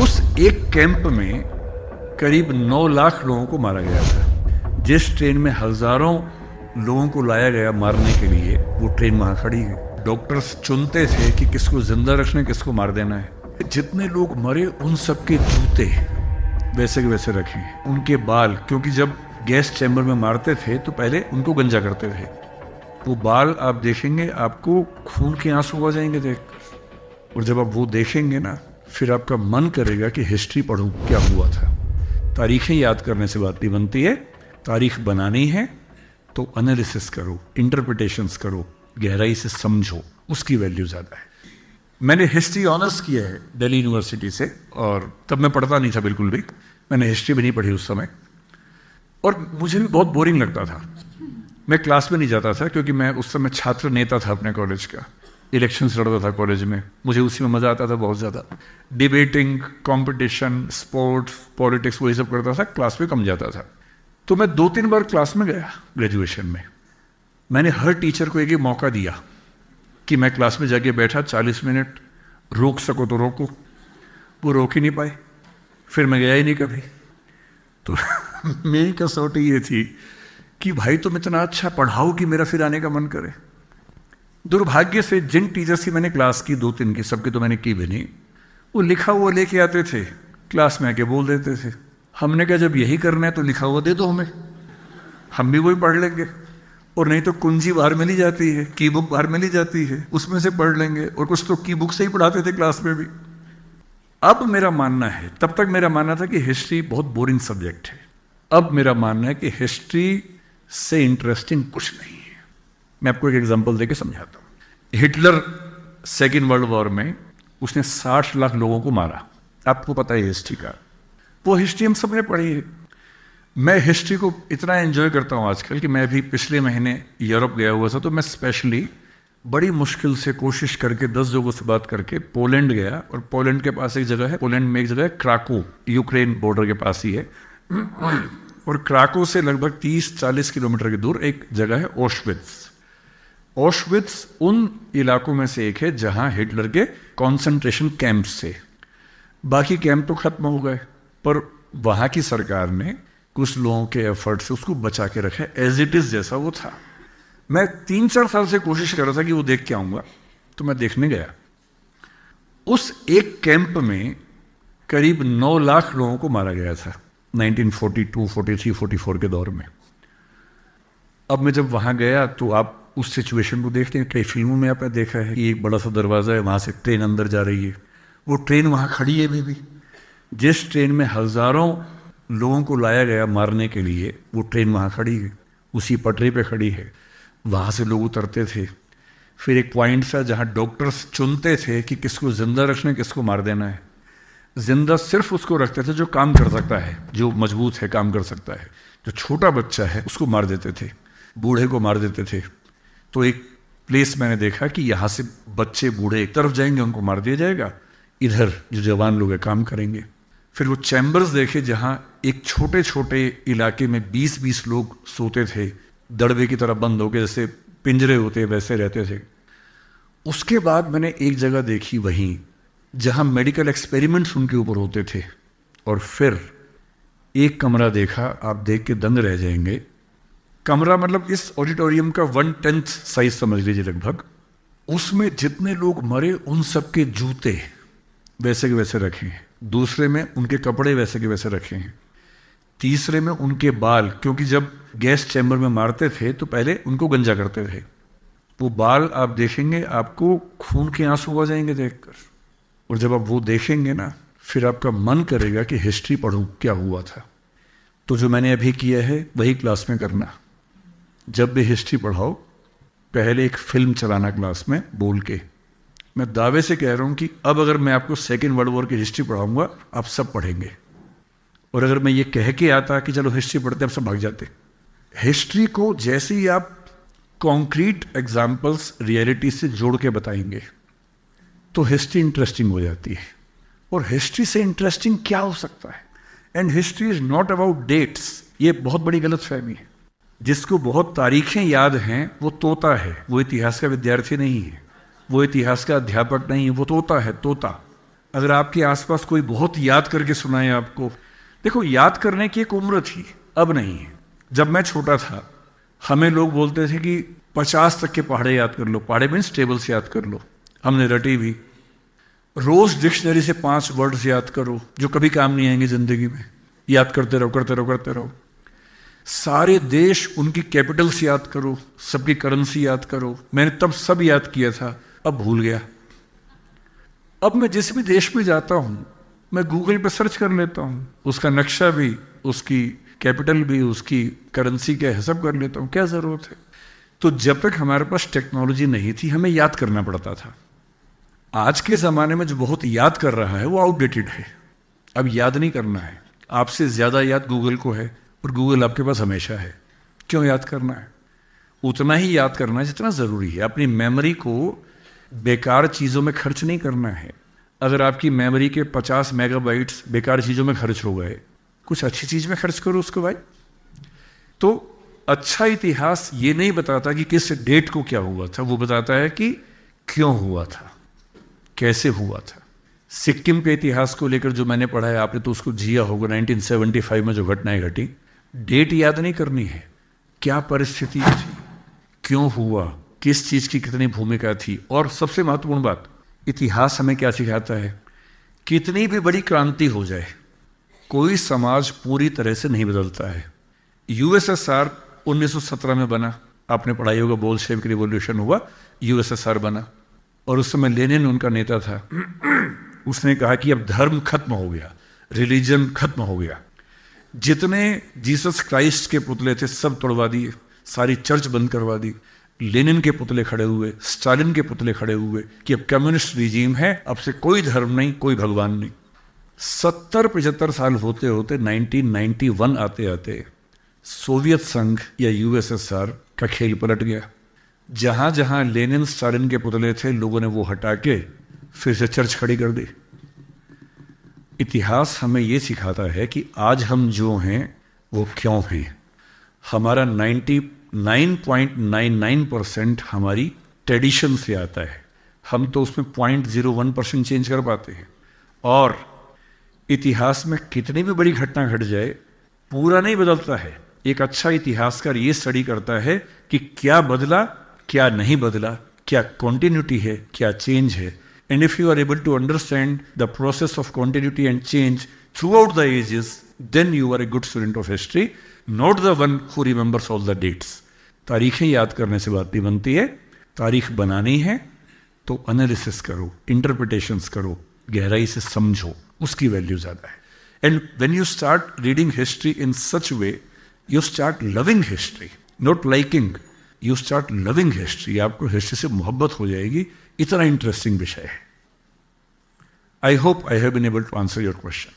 उस एक कैंप में करीब 9 लाख लोगों को मारा गया था। जिस ट्रेन में हजारों लोगों को लाया गया मारने के लिए, वो ट्रेन वहां खड़ी है। डॉक्टर्स चुनते थे कि किसको जिंदा रखना, किसको मार देना है। जितने लोग मरे उन सबके जूते वैसे के वैसे रखे, उनके बाल, क्योंकि जब गैस चैम्बर में मारते थे तो पहले उनको गंजा करते थे। वो बाल आप देखेंगे, आपको खून के आंसू आ जाएंगे देखकर। और जब आप वो देखेंगे ना, फिर आपका मन करेगा कि हिस्ट्री पढ़ूं, क्या हुआ था। तारीखें याद करने से बात नहीं बनती है। तारीख बनानी है तो एनालिसिस करो, इंटरप्रिटेशंस करो, गहराई से समझो, उसकी वैल्यू ज़्यादा है। मैंने हिस्ट्री ऑनर्स किया है दिल्ली यूनिवर्सिटी से, और तब मैं पढ़ता नहीं था बिल्कुल भी। मैंने हिस्ट्री भी नहीं पढ़ी उस समय, और मुझे भी बहुत बोरिंग लगता था। मैं क्लास में नहीं जाता था क्योंकि मैं उस समय छात्र नेता था अपने कॉलेज का। इलेक्शंस लड़ता था कॉलेज में, मुझे उसी में मज़ा आता था बहुत ज़्यादा। डिबेटिंग, कंपटीशन, स्पोर्ट्स, पॉलिटिक्स, वही सब करता था, क्लास में कम जाता था। तो मैं 2-3 बार क्लास में गया ग्रेजुएशन में। मैंने हर टीचर को एक ही मौका दिया कि मैं क्लास में जाके बैठा 40 मिनट, रोक सको तो रोको। वो रोक ही नहीं पाए, फिर मैं गया ही नहीं कभी। तो मेरी कसौटी ये थी कि भाई तुम इतना अच्छा पढ़ाओ कि मेरा फिर आने का मन करे। दुर्भाग्य से जिन टीचर्स की मैंने क्लास की, 2-3 की, सबकी तो मैंने की भी नहीं, वो लिखा हुआ लेके आते थे, क्लास में आके बोल देते थे। हमने कहा जब यही करना है तो लिखा हुआ दे दो हमें, हम भी वही पढ़ लेंगे। और नहीं तो कुंजी बाहर मिली जाती है, की बुक बाहर मिली जाती है, उसमें से पढ़ लेंगे। और कुछ तो की बुक से ही पढ़ाते थे क्लास में भी। अब मेरा मानना है, तब तक मेरा मानना था कि हिस्ट्री बहुत बोरिंग सब्जेक्ट है। अब मेरा मानना है कि हिस्ट्री से इंटरेस्टिंग कुछ नहीं है। मैं आपको एक एग्जांपल देके समझाता हूँ। हिटलर सेकेंड वर्ल्ड वॉर में उसने 60 लाख लोगों को मारा। आपको पता है हिस्ट्री का, वो हिस्ट्री हम सबने पढ़ी है। मैं हिस्ट्री को इतना एंजॉय करता हूँ आजकल कि मैं भी पिछले महीने यूरोप गया हुआ था, तो मैं स्पेशली बड़ी मुश्किल से कोशिश करके 10 लोगों से बात करके पोलैंड गया। और पोलैंड के पास एक जगह है, पोलैंड में एक जगह है क्राको, यूक्रेन बॉर्डर के पास ही है। और क्राको से लगभग 30-40 किलोमीटर की दूर एक जगह है ऑश्विट्ज। ऑश्विट्ज उन इलाकों में से एक है जहां हिटलर के कॉन्सेंट्रेशन कैंप्स थे। बाकी कैंप तो खत्म हो गए, पर वहां की सरकार ने कुछ लोगों के एफर्ट से उसको बचा के रखा, एज इट इज जैसा वो था। मैं 3-4 साल से कोशिश कर रहा था कि वो देख के आऊंगा, तो मैं देखने गया। उस एक कैंप में करीब 9 लाख लोगों को मारा गया था 1942, 43, 44 के दौर में। अब मैं जब वहां गया तो आप उस सिचुएशन को देखते हैं, कई फिल्मों में आपने देखा है कि एक बड़ा सा दरवाजा है, वहां से ट्रेन अंदर जा रही है, वो ट्रेन वहां खड़ी है अभी भी। जिस ट्रेन में हजारों लोगों को लाया गया मारने के लिए, वो ट्रेन वहां खड़ी है, उसी पटरी पे खड़ी है। वहां से लोग उतरते थे। फिर एक पॉइंट था जहां डॉक्टर्स चुनते थे कि किसको जिंदा रखना, किसको मार देना है। जिंदा सिर्फ उसको रखते थे जो काम कर सकता है, जो मजबूत है, काम कर सकता है। जो छोटा बच्चा है उसको मार देते थे, बूढ़े को मार देते थे। तो एक प्लेस मैंने देखा कि यहाँ से बच्चे बूढ़े एक तरफ जाएंगे, उनको मार दिया जाएगा, इधर जो जवान लोग हैं काम करेंगे। फिर वो चैम्बर्स देखे जहाँ एक छोटे छोटे इलाके में 20-20 लोग सोते थे, दड़बे की तरह बंद होके, जैसे पिंजरे होते वैसे रहते थे। उसके बाद मैंने एक जगह देखी वहीं जहाँ मेडिकल एक्सपेरिमेंट्स उनके ऊपर होते थे। और फिर एक कमरा देखा, आप देख के दंग रह जाएंगे। कमरा मतलब इस ऑडिटोरियम का 1/10 साइज समझ लीजिए लगभग। उसमें जितने लोग मरे उन सबके जूते वैसे के वैसे रखे हैं। दूसरे में उनके कपड़े वैसे के वैसे रखे हैं। तीसरे में उनके बाल, क्योंकि जब गैस चैम्बर में मारते थे तो पहले उनको गंजा करते थे। वो बाल आप देखेंगे, आपको खून के आंसू आ जाएंगे देखकर। और जब आप वो देखेंगे ना, फिर आपका मन करेगा कि हिस्ट्री पढ़ूं, क्या हुआ था। तो जो मैंने अभी किया है वही क्लास में करना। जब भी हिस्ट्री पढ़ाओ, पहले एक फिल्म चलाना क्लास में बोल के। मैं दावे से कह रहा हूं कि अब अगर मैं आपको सेकेंड वर्ल्ड वॉर की हिस्ट्री पढ़ाऊंगा, आप सब पढ़ेंगे। और अगर मैं ये कह के आता कि चलो हिस्ट्री पढ़ते, आप सब भाग जाते। हिस्ट्री को जैसे ही आप कॉन्क्रीट एग्जाम्पल्स रियलिटी से जोड़ के बताएंगे तो हिस्ट्री इंटरेस्टिंग हो जाती है। और हिस्ट्री से इंटरेस्टिंग क्या हो सकता है? And history is not about dates. ये बहुत बड़ी गलतफहमी है। जिसको बहुत तारीखें याद हैं वो तोता है, वो इतिहास का विद्यार्थी नहीं है, वो इतिहास का अध्यापक नहीं है, वो तोता है, तोता। अगर आपके आसपास कोई बहुत याद करके सुनाए आपको, देखो याद करने की एक उम्र थी, अब नहीं है। जब मैं छोटा था हमें लोग बोलते थे कि 50 तक के पहाड़े याद कर लो, पहाड़े मीन्स टेबल्स याद कर लो, हमने रटी भी। रोज डिक्शनरी से 5 वर्ड्स याद करो जो कभी काम नहीं आएंगे जिंदगी में, याद करते रहो करते रहो करते रहो। सारे देश उनकी कैपिटल्स याद करो, सबकी करेंसी याद करो। मैंने तब सब याद किया था, अब भूल गया। अब मैं जिस भी देश में जाता हूं मैं गूगल पे सर्च कर लेता हूं, उसका नक्शा भी, उसकी कैपिटल भी, उसकी करेंसी क्या है सब कर लेता हूं। क्या जरूरत है? तो जब तक हमारे पास टेक्नोलॉजी नहीं थी हमें याद करना पड़ता था। आज के ज़माने में जो बहुत याद कर रहा है वो आउटडेटेड है। अब याद नहीं करना है, आपसे ज़्यादा याद गूगल को है और गूगल आपके पास हमेशा है। क्यों याद करना है? उतना ही याद करना है जितना ज़रूरी है। अपनी मेमोरी को बेकार चीज़ों में खर्च नहीं करना है। अगर आपकी मेमोरी के 50 मेगाबाइट्स बेकार चीज़ों में खर्च हो गए, कुछ अच्छी चीज़ में खर्च करो उसको भाई। तो अच्छा इतिहास ये नहीं बताता कि किस डेट को क्या हुआ था, वो बताता है कि क्यों हुआ था, कैसे हुआ था। सिक्किम के इतिहास को लेकर जो मैंने पढ़ा है, आपने तो उसको जिया होगा। 1975 में जो घटनाएं घटी, डेट याद नहीं करनी है, क्या परिस्थिति थी, क्यों हुआ, किस चीज़ की कितनी भूमिका थी। और सबसे महत्वपूर्ण बात, इतिहास हमें क्या सिखाता है? कितनी भी बड़ी क्रांति हो जाए, कोई समाज पूरी तरह से नहीं बदलता है। यूएसएसआर 1917 में बना, आपने पढ़ाई होगा, बोल्शेविक रिवॉल्यूशन हुआ, यूएसएसआर बना। और उस समय लेनिन उनका नेता था। उसने कहा कि अब धर्म खत्म हो गया, रिलीजन खत्म हो गया। जितने जीसस क्राइस्ट के पुतले थे सब तोड़वा दिए, सारी चर्च बंद करवा दी। लेनिन के पुतले खड़े हुए, स्टालिन के पुतले खड़े हुए कि अब कम्युनिस्ट रिजीम है, अब से कोई धर्म नहीं, कोई भगवान नहीं। 70-75 साल होते होते 1991 आते आते सोवियत संघ या यूएसएसआर का खेल पलट गया। जहां जहां लेनिन स्टालिन के पुतले थे, लोगों ने वो हटा के फिर से चर्च खड़ी कर दी। इतिहास हमें ये सिखाता है कि आज हम जो हैं वो क्यों हैं। हमारा 99.99% हमारी ट्रेडिशन से आता है, हम तो उसमें 0.01% चेंज कर पाते हैं। और इतिहास में कितनी भी बड़ी घटना घट जाए, पूरा नहीं बदलता है। एक अच्छा इतिहासकार ये स्टडी करता है कि क्या बदला, क्या नहीं बदला, क्या कॉन्टिन्यूटी है, क्या चेंज है। And if you are able to understand the process of continuity and change throughout the ages, then you are a good student of history, not the one who remembers all the dates. तारीखें याद करने से बात नहीं बनती है। तारीख बनानी है तो एनालिसिस करो, इंटरप्रिटेशंस करो, गहराई से समझो, उसकी वैल्यू ज़्यादा है। And when you start reading history in such way, you start loving history, not liking, you start loving history. आपको हिस्ट्री से मोहब्बत हो जाएगी, इतना इंटरेस्टिंग विषय है। I hope I have been able to answer your question.